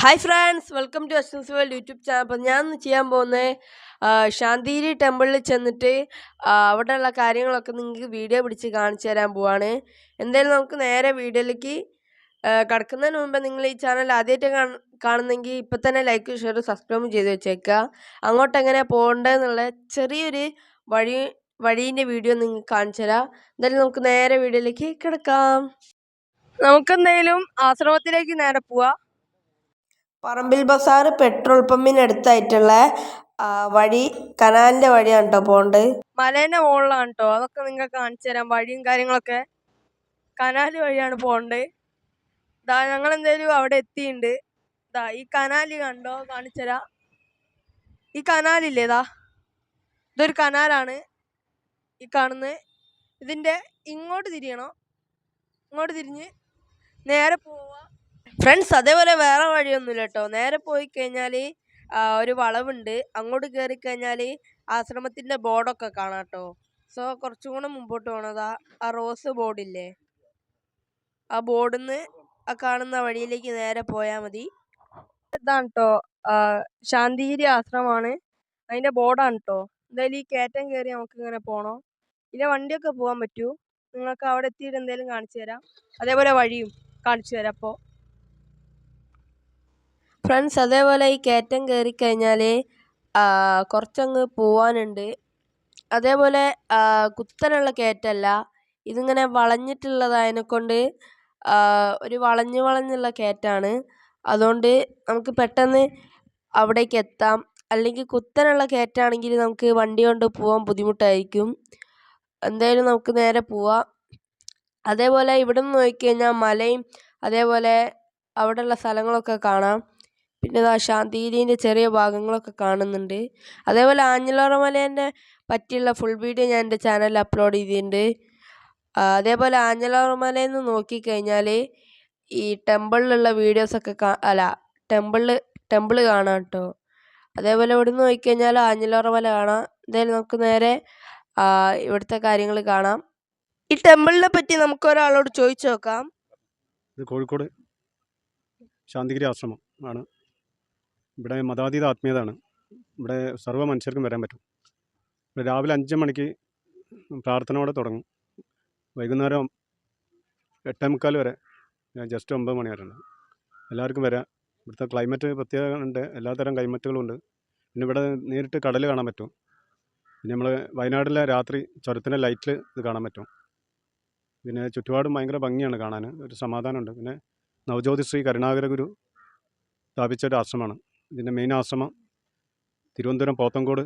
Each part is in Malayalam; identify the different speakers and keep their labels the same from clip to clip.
Speaker 1: Hi friends, welcome to Ashwan's world YouTube channel. അപ്പം ഞാൻ ചെയ്യാൻ പോകുന്നത് ശാന്തിഗിരി ടെമ്പിളിൽ ചെന്നിട്ട് അവിടെയുള്ള കാര്യങ്ങളൊക്കെ നിങ്ങൾക്ക് വീഡിയോ പിടിച്ച് കാണിച്ചു തരാൻ പോവാണ്. എന്തായാലും നമുക്ക് നേരെ വീഡിയോയിലേക്ക് കടക്കുന്നതിന് മുമ്പ് നിങ്ങൾ ഈ ചാനൽ ആദ്യമായിട്ട് കാണുന്നെങ്കിൽ ഇപ്പം തന്നെ ലൈക്ക് ഷെയർ സബ്സ്ക്രൈബ് ചെയ്ത് വെച്ചേക്കുക. അങ്ങോട്ട് എങ്ങനെ പോകേണ്ടതെന്നുള്ള ചെറിയൊരു വഴീൻ്റെ വീഡിയോ നിങ്ങൾക്ക് കാണിച്ചു തരാം. എന്തായാലും നമുക്ക് നേരെ വീഡിയോയിലേക്ക് കിടക്കാം. നമുക്കെന്തായാലും ആശ്രമത്തിലേക്ക് നേരെ പോവാം. പറമ്പിൽ ബസാർ പെട്രോൾ പമ്പിനടുത്തായിട്ടുള്ള വഴി കനാലിന്റെ വഴിയാണ് കേട്ടോ പോണ്ടത്. മലേന്റെ മുകളിലാണ് കേട്ടോ. അതൊക്കെ നിങ്ങൾക്ക് കാണിച്ചു തരാം. വഴിയും കാര്യങ്ങളൊക്കെ കനാല് വഴിയാണ് പോണ്ടത്. ഇതാ ഞങ്ങൾ എന്തായാലും അവിടെ എത്തിയിട്ടുണ്ട്. ഇതാ ഈ കനാല് കണ്ടോ, കാണിച്ചു തരാം. ഈ കനാലില്ലേ, ഇതൊരു കനാലാണ് ഈ കാണുന്നത്. ഇതിന്റെ ഇങ്ങോട്ട് തിരിയണം. ഇങ്ങോട്ട് തിരിഞ്ഞ് നേരെ പോവാ ഫ്രണ്ട്സ്. അതേപോലെ വേറെ വഴിയൊന്നുമില്ല കേട്ടോ. നേരെ പോയി കഴിഞ്ഞാൽ ഒരു വളവുണ്ട്. അങ്ങോട്ട് കയറി കഴിഞ്ഞാൽ ആശ്രമത്തിൻ്റെ ബോർഡൊക്കെ കാണാം കേട്ടോ. സോ കുറച്ചും കൂടെ മുമ്പോട്ട് പോകണതാ ആ റോസ് ബോർഡില്ലേ, ആ ബോർഡിൽ നിന്ന് ആ കാണുന്ന വഴിയിലേക്ക് നേരെ പോയാൽ മതി. ഇതാണ് കേട്ടോ ശാന്തിഗിരി ആശ്രമമാണ്. അതിൻ്റെ ബോർഡാണ് കേട്ടോ. എന്തായാലും ഈ കയറ്റം കയറി നമുക്ക് ഇങ്ങനെ പോകണം. ഇതിലെ വണ്ടിയൊക്കെ പോകാൻ പറ്റൂ. നിങ്ങൾക്ക് അവിടെ എത്തിയിട്ട് എന്തായാലും കാണിച്ചു തരാം. അതേപോലെ വഴിയും കാണിച്ചു തരാം. അപ്പോൾ ഫ്രണ്ട്സ്, അതേപോലെ ഈ കയറ്റം കയറി കഴിഞ്ഞാൽ കുറച്ചങ്ങ് പോവാനുണ്ട്. അതേപോലെ കുത്തനുള്ള കയറ്റമല്ല, ഇതിങ്ങനെ വളഞ്ഞിട്ടുള്ളതായതിനെക്കൊണ്ട് ഒരു വളഞ്ഞുള്ള കയറ്റമാണ്. അതുകൊണ്ട് നമുക്ക് പെട്ടെന്ന് അവിടേക്ക് എത്താം. അല്ലെങ്കിൽ കുത്തനുള്ള കയറ്റാണെങ്കിൽ നമുക്ക് വണ്ടി കൊണ്ട് പോകാൻ ബുദ്ധിമുട്ടായിരിക്കും. എന്തായാലും നമുക്ക് നേരെ പോവാം. അതേപോലെ ഇവിടെ നിന്ന് നോക്കിക്കഴിഞ്ഞാൽ മലയും അതേപോലെ അവിടെയുള്ള സ്ഥലങ്ങളൊക്കെ കാണാം. പിന്നെ ശാന്തിഗിരിൻ്റെ ചെറിയ ഭാഗങ്ങളൊക്കെ കാണുന്നുണ്ട്. അതേപോലെ ആഞ്ഞിലോറ മലേൻ്റെ പറ്റിയുള്ള ഫുൾ വീഡിയോ ഞാൻ എൻ്റെ ചാനലിൽ അപ്ലോഡ് ചെയ്തിട്ടുണ്ട്. അതേപോലെ ആഞ്ഞിലോറ മലയിൽ നിന്ന് നോക്കിക്കഴിഞ്ഞാൽ ഈ ടെമ്പിളിലുള്ള വീഡിയോസൊക്കെ ടെമ്പിള് കാണാം കേട്ടോ. അതേപോലെ ഇവിടെ നിന്ന് നോക്കിക്കഴിഞ്ഞാൽ ആഞ്ഞിലോറ മല കാണാം. എന്തായാലും നമുക്ക് നേരെ ഇവിടുത്തെ കാര്യങ്ങൾ കാണാം. ഈ ടെമ്പിളിനെ പറ്റി നമുക്ക് ഒരാളോട് ചോദിച്ചു നോക്കാം.
Speaker 2: ഇത് കോഴിക്കോട് ശാന്തിഗിരി ആശ്രമം ആണ്. ഇവിടെ മതാതീത ആത്മീയതാണ്. ഇവിടെ സർവ്വ മനുഷ്യർക്കും വരാൻ പറ്റും. ഇവിടെ രാവിലെ 5 മണിക്ക് പ്രാർത്ഥനയോടെ തുടങ്ങും. വൈകുന്നേരം 8:45 വരെ, ജസ്റ്റ് 9 മണി വരെ ഉണ്ട്. എല്ലാവർക്കും വരാം. ഇവിടുത്തെ ക്ലൈമറ്റ് പ്രത്യേകം ഉണ്ട്. എല്ലാത്തരം ക്ലൈമറ്റുകളും ഉണ്ട്. പിന്നെ ഇവിടെ നേരിട്ട് കടൽ കാണാൻ പറ്റും. പിന്നെ നമ്മൾ വയനാട്ടിലെ രാത്രി ചുരത്തിൻ്റെ ലൈറ്റിൽ ഇത് കാണാൻ പറ്റും. പിന്നെ ചുറ്റുപാടും ഭയങ്കര ഭംഗിയാണ് കാണാൻ, ഒരു സമാധാനമുണ്ട്. പിന്നെ നവജ്യോതി ശ്രീ കരുണാകര ഗുരു സ്ഥാപിച്ച ഒരു ആശ്രമമാണ്. ഇതിൻ്റെ മെയിൻ ആശ്രമം തിരുവനന്തപുരം പോത്തങ്കോട്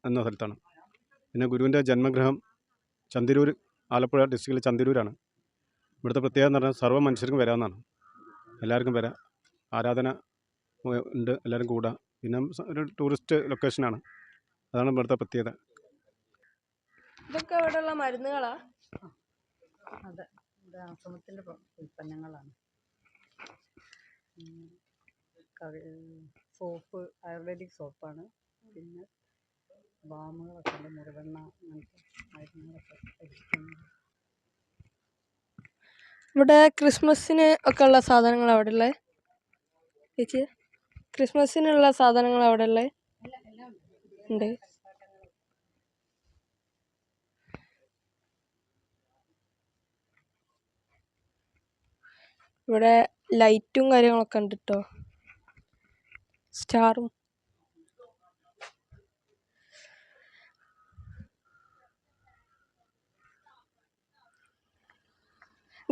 Speaker 2: എന്ന സ്ഥലത്താണ്. പിന്നെ ഗുരുവിൻ്റെ ജന്മഗൃഹം ചന്തിരൂർ, ആലപ്പുഴ ഡിസ്ട്രിക്റ്റിലെ ചന്തിരൂരാണ്. ഇവിടുത്തെ പ്രത്യേകത എന്ന് പറഞ്ഞാൽ സർവ്വ മനുഷ്യർക്കും വരാമെന്നാണ്. എല്ലാവർക്കും വരാം. ആരാധന ഉണ്ട്, എല്ലാവരും കൂടാം. പിന്നെ ഒരു ടൂറിസ്റ്റ് ലൊക്കേഷനാണ്. അതാണ് ഇവിടുത്തെ പ്രത്യേകത.
Speaker 1: ഇതൊക്കെ ഇവിടെയുള്ള മരുന്നുകളാ?
Speaker 3: അതെ, ഇത് ആശ്രമത്തിൻ്റെ ഉൽപ്പന്നങ്ങളാണ്. സോപ്പ്, ആയുർവേദിക് സോപ്പാണ്. പിന്നെ ബാമുകളൊക്കെ ഉണ്ട്, മുറിവെണ്ണ, അങ്ങനത്തെ മരുന്നുകളൊക്കെ.
Speaker 1: ഇവിടെ ക്രിസ്മസിന് ഒക്കെ ഉള്ള സാധനങ്ങൾ അവിടെ ഉള്ളത് ചേച്ചി? ക്രിസ്മസിനുള്ള സാധനങ്ങൾ അവിടെ ഉള്ളത് ഉണ്ട്. ഇവിടെ ലൈറ്റും കാര്യങ്ങളൊക്കെ ഉണ്ട് കേട്ടോ, സ്റ്റാറും.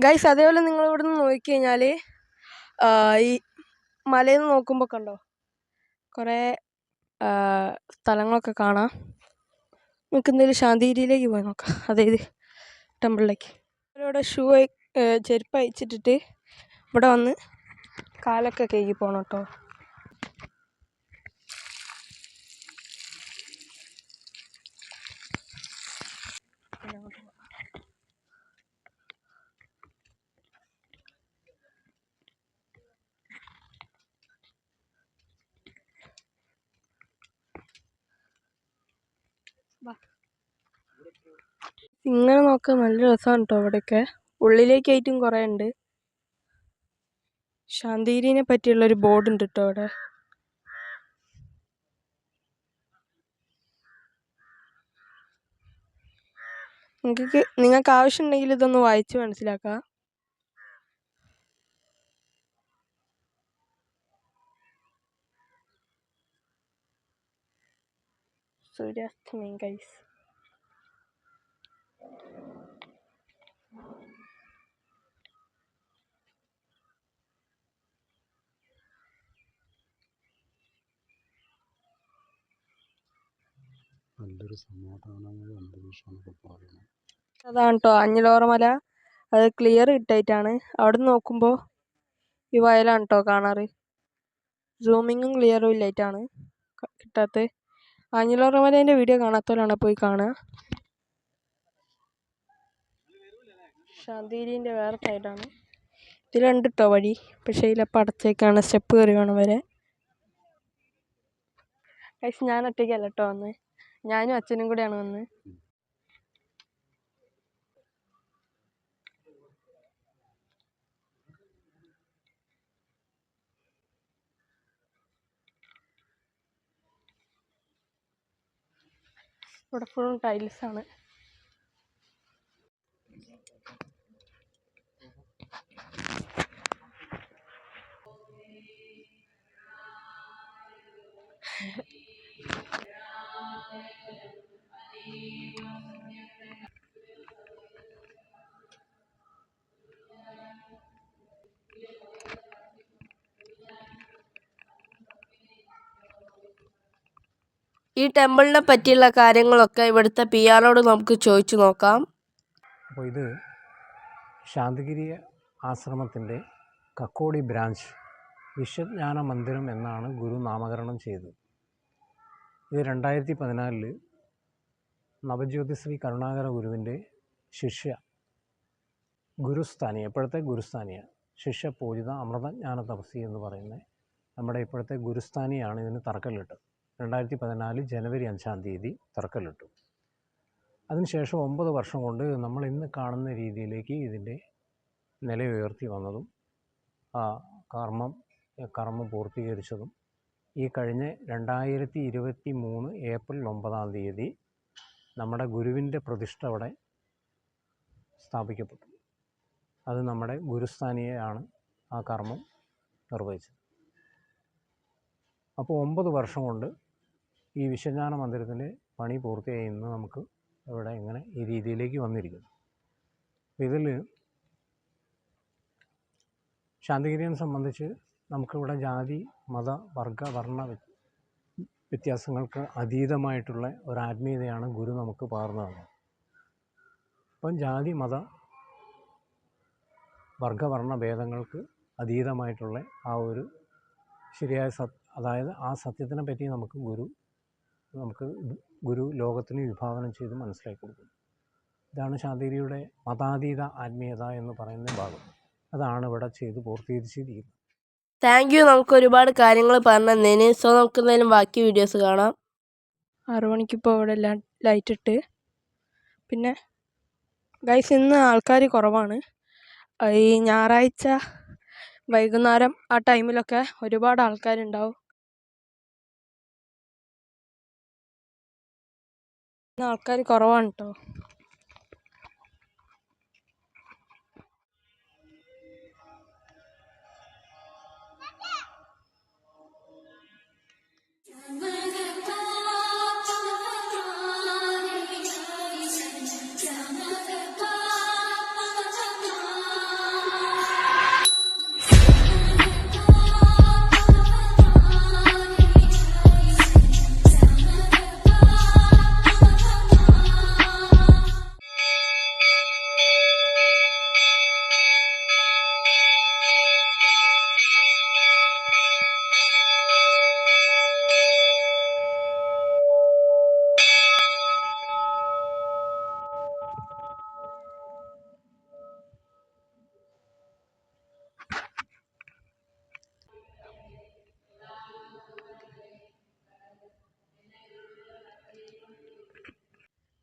Speaker 1: ഗൈസ്, അതേപോലെ നിങ്ങൾ ഇവിടെ നിന്ന് നോക്കിക്കഴിഞ്ഞാൽ ഈ മലയിൽ നിന്ന് നോക്കുമ്പോൾ കണ്ടോ കുറേ സ്ഥലങ്ങളൊക്കെ കാണാം. നമുക്ക് എന്തെങ്കിലും ശാന്തിഗിരിയിലേക്ക് പോയി നോക്കാം, അതായത് ടെമ്പിളിലേക്ക്. ഇവിടെ ചെരുപ്പ് അയച്ചിട്ടിട്ട് ഇവിടെ വന്ന് കാലൊക്കെ കഴുകി പോകണം കേട്ടോ. ഇങ്ങനെ നോക്കാൻ നല്ല രസമാണ് കേട്ടോ. ഇവിടെയൊക്കെ ഉള്ളിലേക്കായിട്ടും കുറേ ഉണ്ട്. ശാന്തിഗിരിനെ പറ്റിയുള്ളൊരു ബോർഡ് ഉണ്ട് കേട്ടോ അവിടെ. നിങ്ങൾക്ക് ആവശ്യമുണ്ടെങ്കിൽ ഇതൊന്ന് വായിച്ച് മനസ്സിലാക്കാം. സൂര്യാസ്തമയം ഗൈസ്.
Speaker 2: നല്ലൊരു സമാധാനമായ അന്തരീക്ഷമാണ് പറയുന്നത്.
Speaker 1: അതാണ് കേട്ടോ അഞ്ഞിലോറ മല. അത് ക്ലിയർ കിട്ടായിട്ടാണ്. അവിടെ നിന്ന് നോക്കുമ്പോൾ ഈ വയലാണ് കേട്ടോ കാണാറ്. സൂമിങ്ങും ക്ലിയറും ഇല്ലായിട്ടാണ് കിട്ടാത്തത്. അഞ്ഞിലോറ മലേൻ്റെ വീഡിയോ കാണാത്തവരാണ് പോയി കാണുക. ശാന്തിഗിരിൻ്റെ വേറെ സൈഡാണ്. ഇതിലുണ്ട് കേട്ടോ വഴി, പക്ഷേ ഇതിലപ്പം അടച്ചേക്കാണ്. സ്റ്റെപ്പ് കയറി വേണം വരെ. പക്ഷേ ഞാൻ ഒറ്റയ്ക്കല്ല കേട്ടോ വന്ന്, ഞാനും അച്ഛനും കൂടെയാണ് വന്ന്. ഇവിടെ ഫുള്ളും ടൈൽസാണ്. ഈ ടെമ്പിളിനെ പറ്റിയുള്ള കാര്യങ്ങളൊക്കെ ഇവിടുത്തെ PR-ഓട് നമുക്ക് ചോദിച്ചു നോക്കാം.
Speaker 4: അപ്പോൾ ഇത് ശാന്തിഗിരി ആശ്രമത്തിൻ്റെ കക്കോടി ബ്രാഞ്ച് വിശ്വജ്ഞാന മന്ദിരം എന്നാണ് ഗുരു നാമകരണം ചെയ്തത്. ഇത് 2014 നവജ്യോതി ശ്രീ കരുണാകര ഗുരുവിൻ്റെ ശിഷ്യ ഗുരുസ്ഥാനിയ, ഇപ്പോഴത്തെ ഗുരുസ്ഥാനിയ ശിഷ്യ പൂജിത അമൃതജ്ഞാന തപസി എന്ന് പറയുന്ന നമ്മുടെ ഇപ്പോഴത്തെ ഗുരുസ്ഥാനിയാണ് ഇതിന് തറക്കല്ലിട്ടത്. 2014 ജനുവരി 5-ാം തീയതി തറക്കല്ലിട്ടു. അതിനുശേഷം 9 വർഷം കൊണ്ട് നമ്മൾ ഇന്ന് കാണുന്ന രീതിയിലേക്ക് ഇതിൻ്റെ നില ഉയർത്തി വന്നതും കർമ്മം പൂർത്തീകരിച്ചതും ഈ കഴിഞ്ഞ 2023 ഏപ്രിൽ 9-ാം തീയതി നമ്മുടെ ഗുരുവിൻ്റെ പ്രതിഷ്ഠ അവിടെ സ്ഥാപിക്കപ്പെട്ടു. അത് നമ്മുടെ ഗുരുസ്ഥാനിയെയാണ് ആ കർമ്മം നിർവഹിച്ചത്. അപ്പോൾ 9 വർഷം കൊണ്ട് ഈ വിശ്വജ്ഞാന മന്ദിരത്തിൻ്റെ പണി പൂർത്തിയായി ഇന്ന് നമുക്ക് ഇവിടെ ഇങ്ങനെ ഈ രീതിയിലേക്ക് വന്നിരിക്കുന്നു. ഇതിൽ ശാന്തിഗിരിയെ സംബന്ധിച്ച് നമുക്കിവിടെ ജാതി മത വർഗ വർണ്ണ വ്യത്യാസങ്ങൾക്ക് അതീതമായിട്ടുള്ള ഒരു ആത്മീയതയാണ് ഗുരു നമുക്ക് പകർന്നു തന്നത്. അപ്പം ജാതി മത വർഗവർണ്ണ ഭേദങ്ങൾക്ക് അതീതമായിട്ടുള്ള ആ ഒരു ശരിയായ അതായത് ആ സത്യത്തിനെ പറ്റി നമുക്ക് ഗുരു ലോകത്തിന് വിഭാവനം ചെയ്ത് മനസ്സിലാക്കി കൊടുക്കുന്നു. ഇതാണ് ശാന്തിഗിരിയുടെ മതാതീത ആത്മീയത എന്ന് പറയുന്ന ഭാഗം. അതാണ് ഇവിടെ ചെയ്ത് പൂർത്തീകരിച്ചിരിക്കുന്നത്.
Speaker 1: Thank you. നമുക്ക് ഒരുപാട് കാര്യങ്ങൾ പറഞ്ഞു തന്നതിന്. സോ നമുക്ക് എന്തായാലും ബാക്കി വീഡിയോസ് കാണാം. 6 മണിക്കിപ്പോൾ ഇവിടെ ലൈറ്റ് ഇട്ട്. പിന്നെ ഗൈസ് ഇന്ന് ആൾക്കാർ കുറവാണ്. ഈ ഞായറാഴ്ച വൈകുന്നേരം ആ ടൈമിലൊക്കെ ഒരുപാട് ആൾക്കാരുണ്ടാവും. ഇന്ന് ആൾക്കാർ കുറവാണ് കേട്ടോ.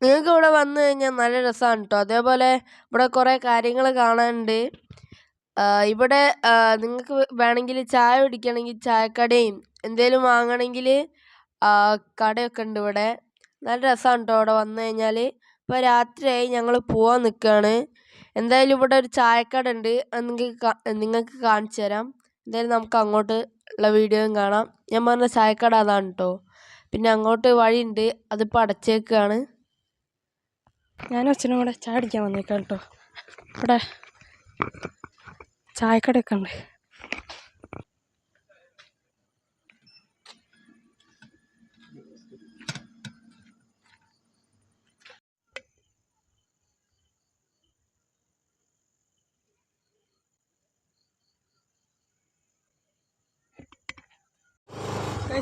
Speaker 1: നിങ്ങൾക്ക് ഇവിടെ വന്നു കഴിഞ്ഞാൽ നല്ല രസമാണ് കേട്ടോ. അതേപോലെ ഇവിടെ കുറേ കാര്യങ്ങൾ കാണാനുണ്ട്. ഇവിടെ നിങ്ങൾക്ക് വേണമെങ്കിൽ ചായ കുടിക്കണമെങ്കിൽ ചായക്കടയും എന്തേലും വാങ്ങണമെങ്കിൽ കടയൊക്കെ ഉണ്ട് ഇവിടെ. നല്ല രസമാണ് കേട്ടോ അവിടെ വന്നു കഴിഞ്ഞാൽ. ഇപ്പോൾ രാത്രിയായി, ഞങ്ങൾ പോവാൻ നിൽക്കുകയാണ്. എന്തായാലും ഇവിടെ ഒരു ചായക്കട ഉണ്ട്, അത് നിങ്ങൾക്ക് കാണിച്ചു തരാം. എന്തായാലും നമുക്ക് അങ്ങോട്ട് ഉള്ള വീഡിയോയും കാണാം. ഞാൻ പറഞ്ഞ ചായക്കട അതാണ് കേട്ടോ. പിന്നെ അങ്ങോട്ട് വഴിയുണ്ട്, അതിപ്പോൾ അടച്ചേക്കാണ്.
Speaker 5: ഞാനും അച്ഛനും കൂടെ ചായ അടിക്കാൻ വന്നേക്കാം കേട്ടോ. ഇവിടെ ചായക്കടയൊക്കെ ഉണ്ട്.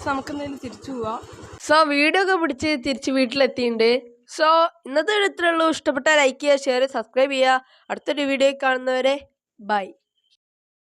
Speaker 5: നമുക്ക് എന്തായാലും തിരിച്ചു പോവാം.
Speaker 1: സോ വീഡിയോ ഒക്കെ പിടിച്ച് തിരിച്ച് വീട്ടിലെത്തിയിട്ടുണ്ട്. സോ ഇന്നത്തെ വീഡിയോ ഇത്രയേ ഉള്ളൂ. ഇഷ്ടപ്പെട്ടാൽ ലൈക്ക് ചെയ്യുക, ഷെയർ ചെയ്യുക, സബ്സ്ക്രൈബ് ചെയ്യുക. അടുത്തൊരു വീഡിയോ കാണുന്നവരെ ബൈ.